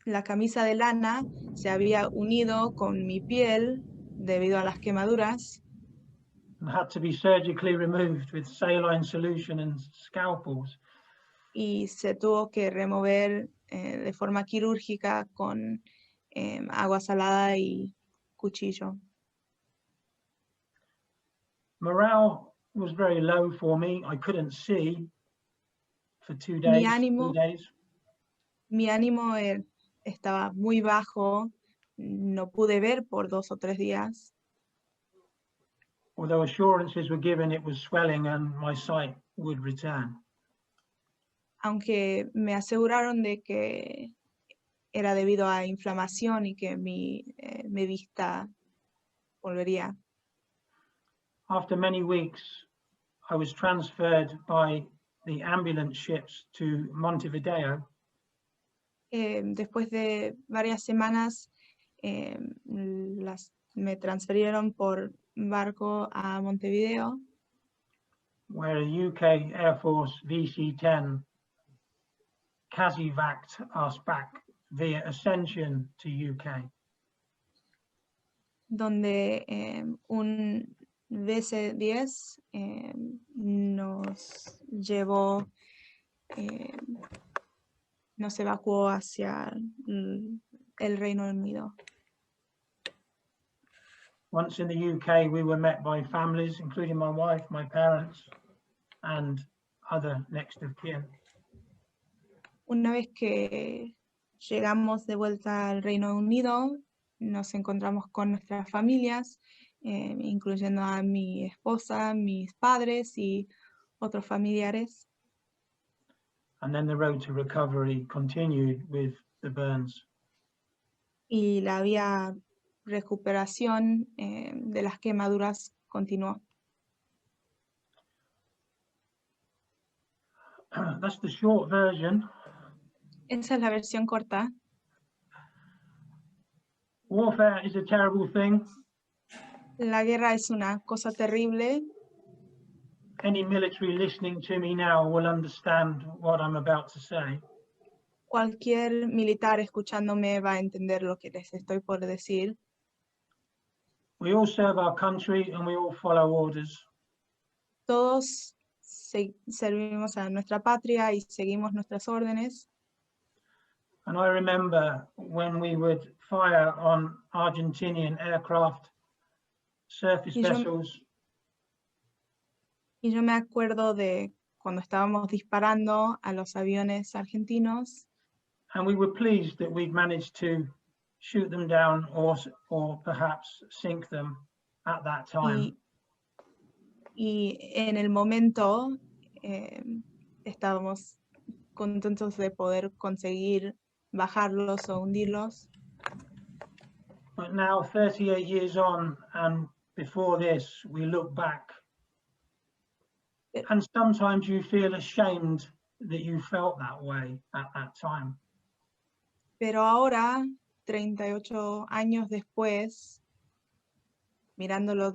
Speaker 3: la camisa de lana se había unido con mi piel debido a las quemaduras
Speaker 4: And had to be surgically removed with saline solution and scalpels.
Speaker 3: y se tuvo que remover de forma quirúrgica con agua salada y cuchillo.
Speaker 4: Morale was very low for me. I couldn't see for 2 days.
Speaker 3: Mi ánimo estaba muy bajo, no pude ver por 2 o 3 días.
Speaker 4: Although assurances were given it was swelling and my sight would return.
Speaker 3: Aunque me aseguraron de que era debido a inflamación y que mi vista volvería.
Speaker 4: After many weeks, I was transferred by the ambulance ships to Montevideo.
Speaker 3: Después de varias semanas, me transfirieron por barco a Montevideo,
Speaker 4: where a UK Air Force VC-10 casevaced us back via Ascension to UK.
Speaker 3: donde un VC-10 nos llevó, nos evacuó hacia el Reino Unido.
Speaker 4: Once in the UK, we were met by families, including my wife, my parents, and other next of kin.
Speaker 3: Una vez que llegamos de vuelta al Reino Unido, nos encontramos con nuestras familias, incluyendo a mi esposa, mis padres y otros familiares.
Speaker 4: And then the road to recovery continued with the burns.
Speaker 3: Y la vía recuperación de las quemaduras continuó.
Speaker 4: That's the short version.
Speaker 3: Esa es la versión corta.
Speaker 4: Warfare is a terrible thing.
Speaker 3: La guerra es una cosa terrible.
Speaker 4: Any military listening to me now will understand what I'm about to say.
Speaker 3: Cualquier militar escuchándome va a entender lo que les estoy por decir.
Speaker 4: We all serve our country and we all follow orders.
Speaker 3: Todos servimos a nuestra patria y seguimos nuestras órdenes.
Speaker 4: And I remember when we would fire on Argentinian aircraft, surface vessels.
Speaker 3: Y yo me acuerdo de cuando estábamos disparando a los aviones argentinos.
Speaker 4: And we were pleased that we'd managed to shoot them down or perhaps sink them at that time.
Speaker 3: Y en el momento estábamos contentos de poder conseguir bajarlos o hundirlos.
Speaker 4: But now, 38 years on, and before this, we look back. And sometimes you feel ashamed that you felt that way at that time.
Speaker 3: Pero ahora, 38 años después, mirándolo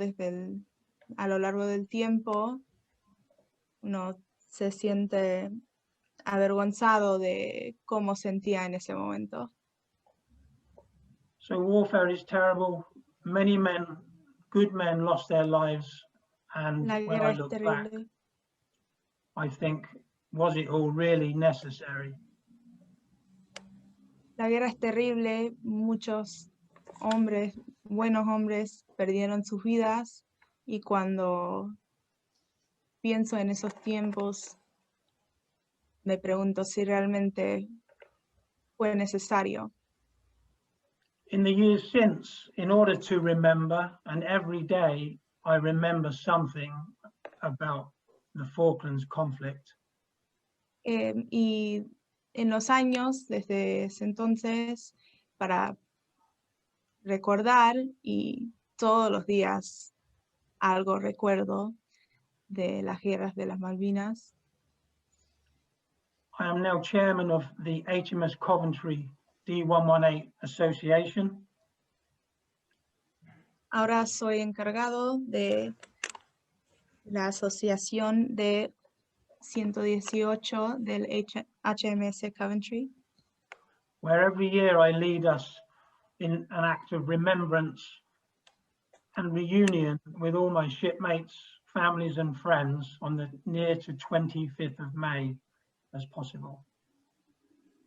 Speaker 3: a lo largo del tiempo, uno se siente avergonzado de cómo sentía en ese momento.
Speaker 4: So warfare is terrible. Many men, good men, lost their lives. And when I look back, I think, was it all really necessary?
Speaker 3: La guerra es terrible. Muchos hombres, buenos hombres, perdieron sus vidas. Y cuando pienso en esos tiempos, me pregunto si realmente fue necesario.
Speaker 4: In the years since, in order to remember, and every day I remember something about the Falklands conflict.
Speaker 3: Y en los años, desde ese entonces, para recordar, y todos los días algo recuerdo de las guerras de las Malvinas.
Speaker 4: I am now chairman of the HMS Coventry D-118 Association.
Speaker 3: Ahora soy encargado de la asociación de 118 del HMS Coventry,
Speaker 4: where every year I lead us in an act of remembrance and reunion with all my shipmates, families and friends on the near to 25th of May as possible.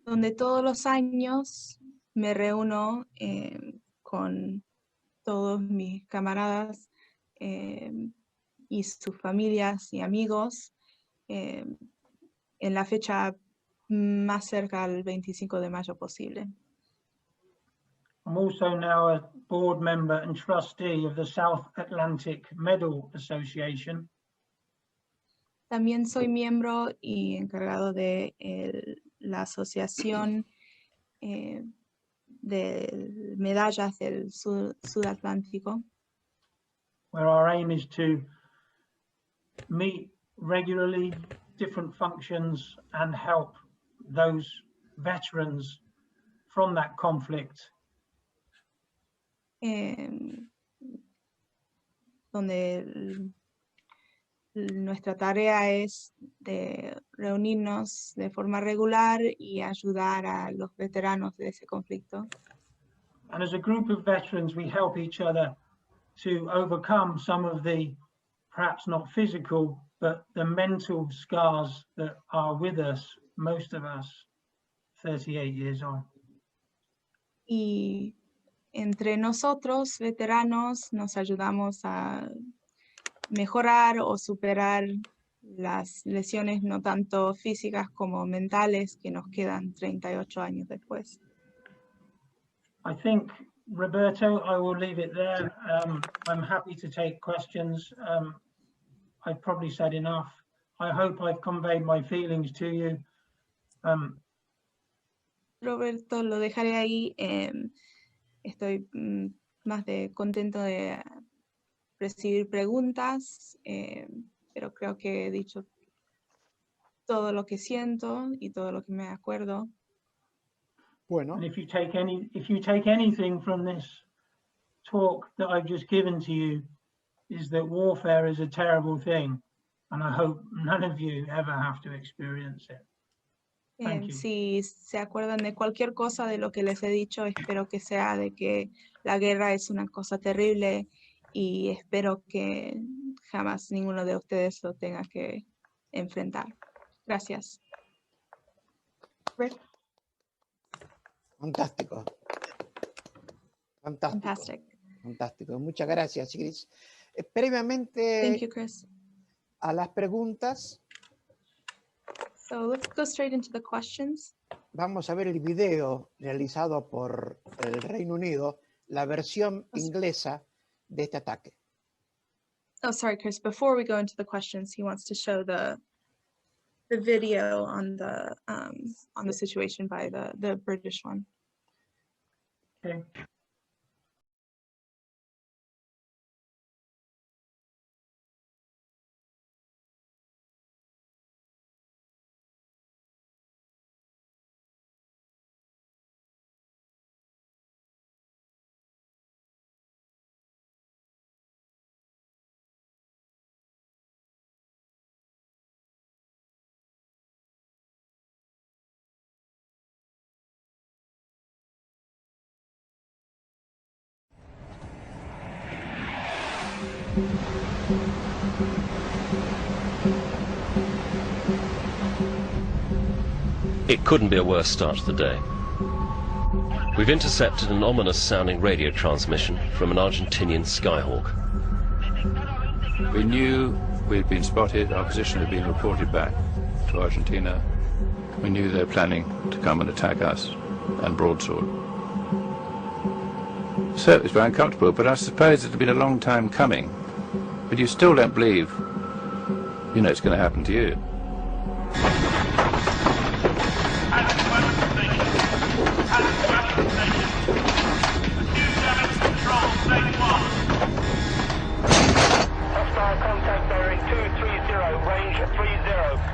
Speaker 3: donde todos los años me reúno con todos mis camaradas y sus familias y amigos en la fecha más cerca al 25 de mayo posible.
Speaker 4: I'm also now a board member and trustee of the South Atlantic Medal Association.
Speaker 3: También soy miembro y encargado de la asociación de medallas del Sudatlántico,
Speaker 4: where our aim is to meet regularly, different functions, and help those veterans from that conflict.
Speaker 3: Donde nuestra tarea es de reunirnos de forma regular y ayudar a los veteranos de ese conflicto.
Speaker 4: And as a group of veterans, we help each other to overcome some of the, perhaps not physical, but the mental scars that are with us, most of us, 38 years on.
Speaker 3: Y entre nosotros, veteranos, nos ayudamos a mejorar o superar las lesiones no tanto físicas como mentales que nos quedan 38 años después.
Speaker 4: I think, Roberto, I will leave it there. I'm happy to take questions. I've probably said enough. I hope I've conveyed my feelings to you.
Speaker 3: Roberto, lo dejaré ahí. Estoy más de contento de recibir preguntas, pero creo que he dicho todo lo que siento y todo lo que me acuerdo.
Speaker 1: Bueno,
Speaker 4: And if you take anything from this talk that I've just given to you, is that warfare is a terrible thing, and I hope none of you ever have to experience it. Thank you.
Speaker 3: Si se acuerdan de cualquier cosa de lo que les he dicho, espero que sea de que la guerra es una cosa terrible y espero que jamás ninguno de ustedes lo tenga que enfrentar. Gracias. Rick?
Speaker 1: fantástico. Fantástico.
Speaker 3: Fantastic.
Speaker 1: Fantástico. Muchas gracias, Chris.
Speaker 3: Thank
Speaker 1: Previamente
Speaker 3: you, Chris.
Speaker 1: a las preguntas,
Speaker 3: So let's go straight into the questions.
Speaker 1: vamos a ver el video realizado por el Reino Unido, la versión inglesa de este ataque.
Speaker 3: Oh, sorry, Chris. Before we go into the questions, he wants to show the video on the situation by the British one.
Speaker 4: Okay.
Speaker 5: It couldn't be a worse start to the day. We've intercepted an ominous-sounding radio transmission from an Argentinian Skyhawk.
Speaker 6: We knew we'd been spotted, our position had been reported back to Argentina. We knew they were planning to come and attack us, and broadsword. So it was very uncomfortable, but I suppose it had been a long time coming. But you still don't believe you know it's going to happen to you.
Speaker 7: Hostile contact bearing 230, range 30,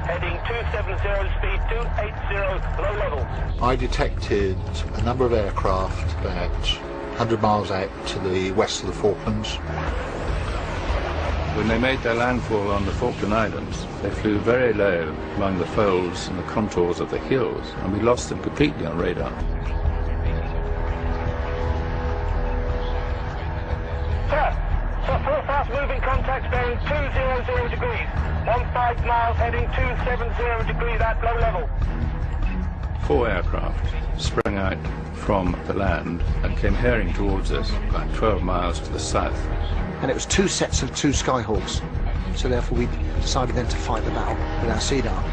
Speaker 7: heading 270, speed 280, low level.
Speaker 8: I detected a number of aircraft about 100 miles out to the west of the Falklands.
Speaker 6: When they made their landfall on the Falkland Islands, they flew very low among the folds and the contours of the hills, and we lost them completely on radar.
Speaker 7: Sir, four fast moving contacts bearing 200 degrees, 15 miles heading 270 degrees at low level.
Speaker 6: 4 aircraft sprang out from the land and came herring towards us about 12 miles to the south.
Speaker 8: And it was 2 sets of 2 Skyhawks, so therefore we decided then to fight the battle with our Sea Dart.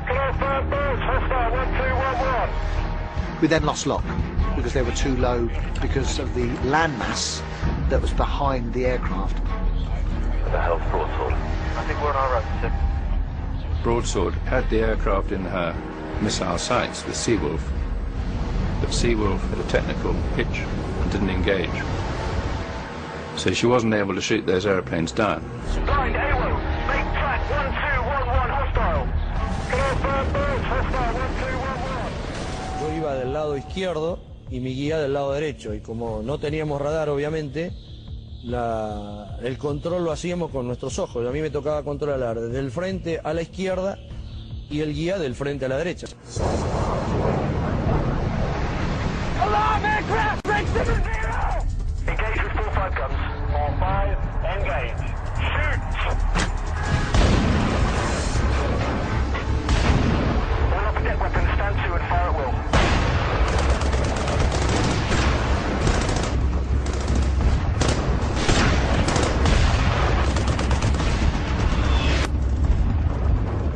Speaker 7: Confirmed birds, hostile 1211.
Speaker 8: We then lost lock because they were too low because of the landmass that was behind the aircraft.
Speaker 7: The hell's broadsword? I think we're on our own, sir.
Speaker 6: Broadsword had the aircraft in her missile sights with Seawolf, but Seawolf had a technical hitch and didn't engage. So she wasn't able to shoot those airplanes down.
Speaker 7: Blind AWO, make track 1211 hostile. Confirmed birds, hostile 1211.
Speaker 9: Yo iba del lado izquierdo y mi guía del lado derecho, y como no teníamos radar obviamente, el control lo hacíamos con nuestros ojos. A mí me tocaba controlar desde el frente a la izquierda y el guía del frente a la derecha.
Speaker 7: Alarm aircraft, break 70! Engage with 4-5 guns. 4-5, engage. Shoot! All upper deck weapons, stand to and fire at will.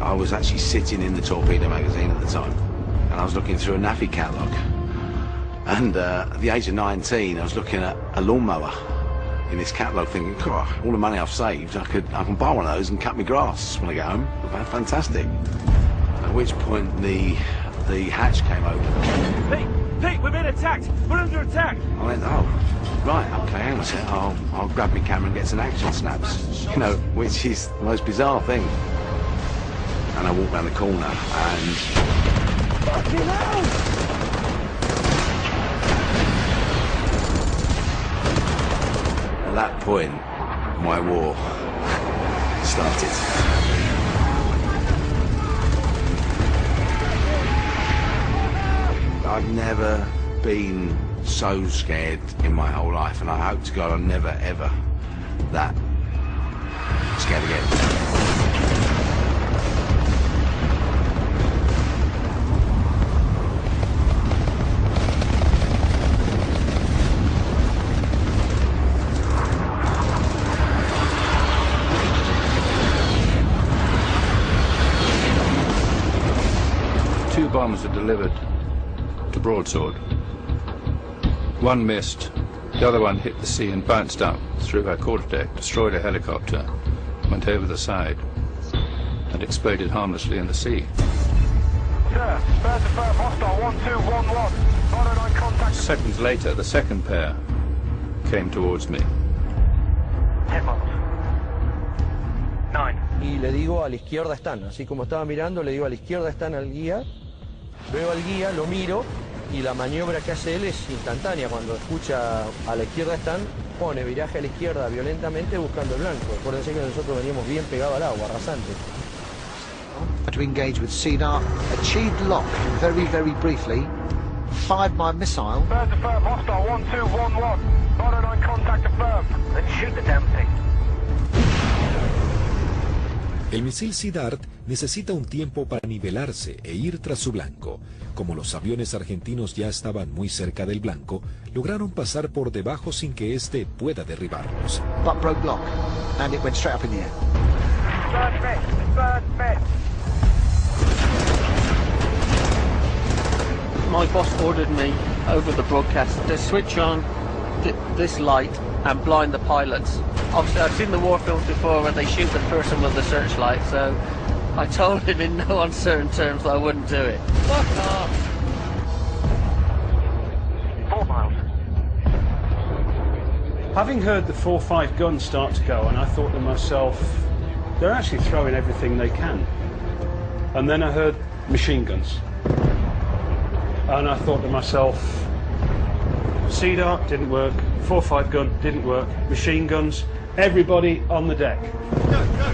Speaker 10: I was actually sitting in the torpedo magazine at the time, and I was looking through a NAFI catalogue. And at the age of 19, I was looking at a lawnmower in this catalogue, thinking, God, all the money I've saved, I can buy one of those and cut my grass when I get home. Fantastic. At which point the hatch came open.
Speaker 7: Pete, we've been attacked. We're under attack.
Speaker 10: I went, oh, right, okay, hang on a sec. I'll grab my camera and get some action snaps. You know, which is the most bizarre thing. And I walked round the corner and...
Speaker 7: Fucking hell!
Speaker 10: At that point, my war started. I've never been so scared in my whole life, and I hope to God I'm never, ever that scared again.
Speaker 6: Bombs were delivered to Broadsword. One missed, the other one hit the sea and bounced up through her quarterdeck, destroyed a helicopter, went over the side, and exploded harmlessly in the sea.
Speaker 7: Sir, birds affirm hostile 1211. Modern eye contact.
Speaker 6: Seconds later, the second pair came towards me.
Speaker 7: 10 miles. 9.
Speaker 9: Y le digo, a la izquierda están, así como estaba mirando, le digo, a la izquierda están al guía. Veo al guía, lo miro y la maniobra que hace él es instantánea. Cuando escucha a la izquierda están, pone viraje a la izquierda violentamente buscando el blanco. Acuérdense que nosotros veníamos bien pegados al agua, rasante.
Speaker 8: To engage with Sea Dart, achieved lock very, very briefly, fired my missile.
Speaker 7: Birds affirm hostile 1211. Modern eye contact affirmed. Then shoot the damn thing.
Speaker 11: El misil Sea Dart necesita un tiempo para nivelarse e ir tras su blanco. Como los aviones argentinos ya estaban muy cerca del blanco, lograron pasar por debajo sin que éste pueda derribarlos.
Speaker 8: But broke lock, and it went straight up in the air.
Speaker 7: Bird missed. Bird missed.
Speaker 12: My boss ordered me over the broadcast to switch on this light and blind the pilots. obviously I've seen the war films before where they shoot the person with the searchlight, so I told him in no uncertain terms that I wouldn't do it. Fuck off!
Speaker 7: 4 miles.
Speaker 13: Having heard the 4-5 guns start to go, and I thought to myself, they're actually throwing everything they can. And then I heard machine guns. And I thought to myself, CDAR didn't work, 4-5 gun didn't work, machine guns, everybody on the deck.
Speaker 7: Go, go.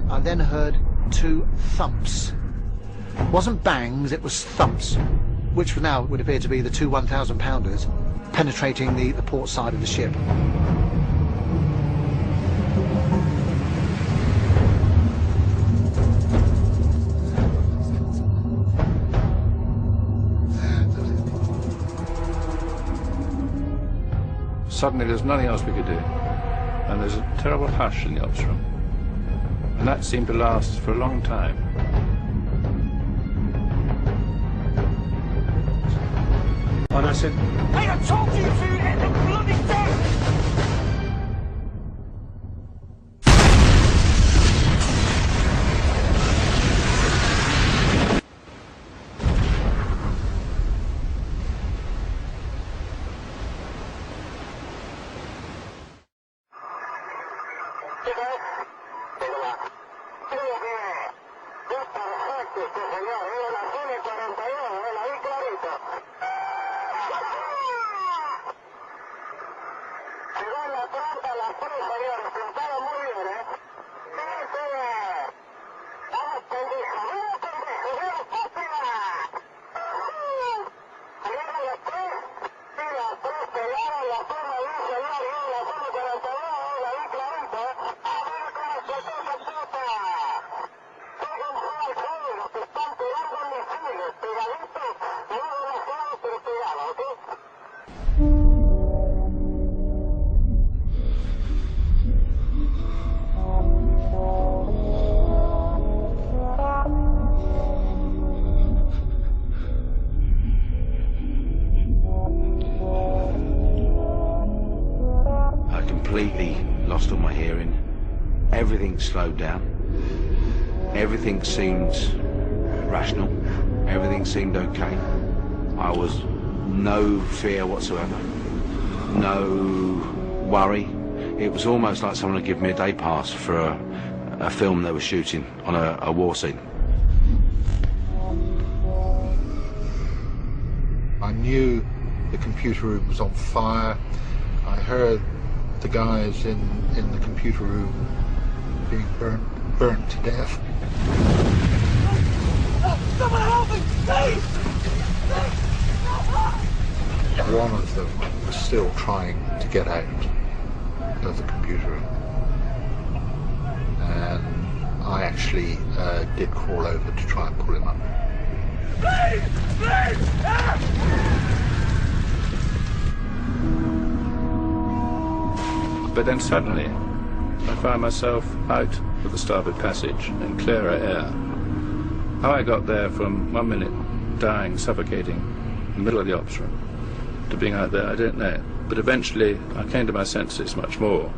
Speaker 8: I then heard 2 thumps. It wasn't bangs, it was thumps, which now would appear to be the 2 1,000-pounders penetrating the port side of the ship.
Speaker 6: Suddenly there's nothing else we could do, and there's a terrible hush in the ops room. And that seemed to last for a long time.
Speaker 13: And I said,
Speaker 7: Hey, I told you to hit the bloody deck!
Speaker 10: Slowed down. Everything seemed rational. Everything seemed okay. I was no fear whatsoever. No worry. It was almost like someone had given me a day pass for a film they were shooting on a war scene.
Speaker 14: I knew the computer room was on fire. I heard the guys in the computer room being burnt to death.
Speaker 7: Someone help me! Please!
Speaker 14: One of them was still trying to get out of the computer room. And I actually did crawl over to try and pull him up.
Speaker 7: Please! Please!
Speaker 6: But then suddenly, I found myself out of the starboard passage in clearer air. How I got there from 1 minute dying, suffocating, in the middle of the ops room, to being out there, I don't know. But eventually, I came to my senses much more.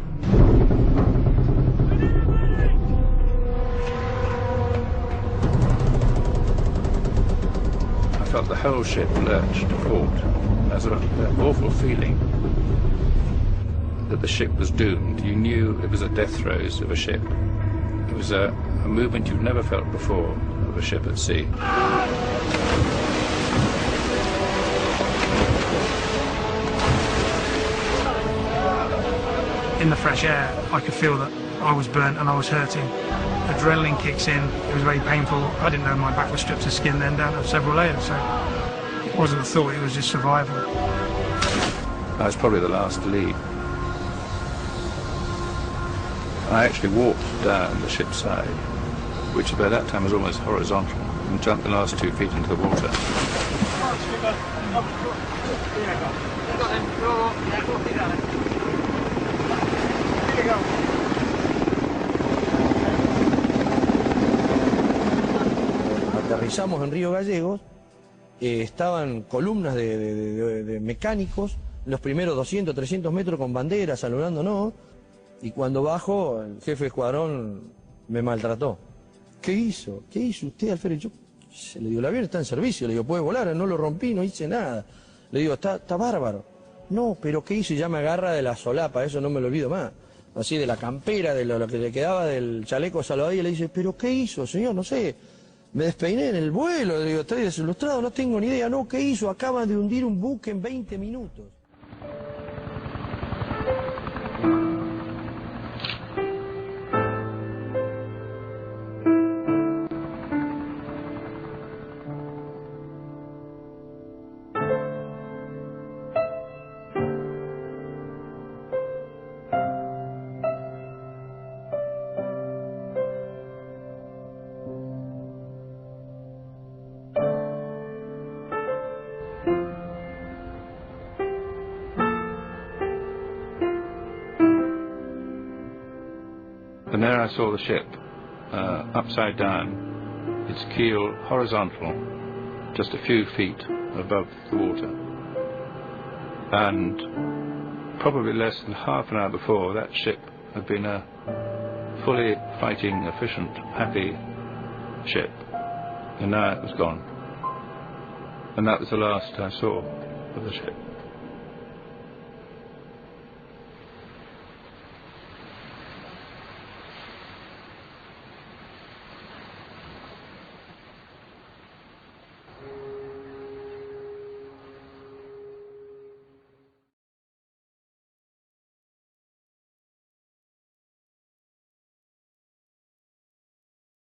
Speaker 6: I felt the whole ship lurch to port. As that awful feeling that the ship was doomed. You knew it was a death throes of a ship. It was a movement you've never felt before of a ship at sea.
Speaker 15: In the fresh air, I could feel that I was burnt and I was hurting. Adrenaline kicks in, it was very painful. I didn't know my back was stripped of skin then down to several layers, so it wasn't a thought, it was just survival.
Speaker 6: I was probably the last to leave. I actually walked down the ship's side, which by that time was almost horizontal, and jumped the last 2 feet into the water.
Speaker 9: Aterrizamos en Río Gallegos, estaban columnas de mecánicos, los primeros 200, 300 metros con banderas saludándonos, y cuando bajo, el jefe de escuadrón me maltrató. ¿Qué hizo? ¿Qué hizo usted, alférez? Yo le digo, el avión está en servicio, le digo, puede volar, no lo rompí, no hice nada. Le digo, está bárbaro. No, pero ¿qué hizo? Y ya me agarra de la solapa, eso no me lo olvido más. Así de la campera, de lo que le quedaba del chaleco salvavidas, y le dice, ¿pero qué hizo, señor? No sé, me despeiné en el vuelo, le digo, estoy desilustrado, no tengo ni idea. No, ¿qué hizo? Acaba de hundir un buque en 20 minutos.
Speaker 6: And there I saw the ship, upside down, its keel horizontal, just a few feet above the water. And probably less than half an hour before, that ship had been a fully fighting, efficient, happy ship. And now it was gone. And that was the last I saw of the ship.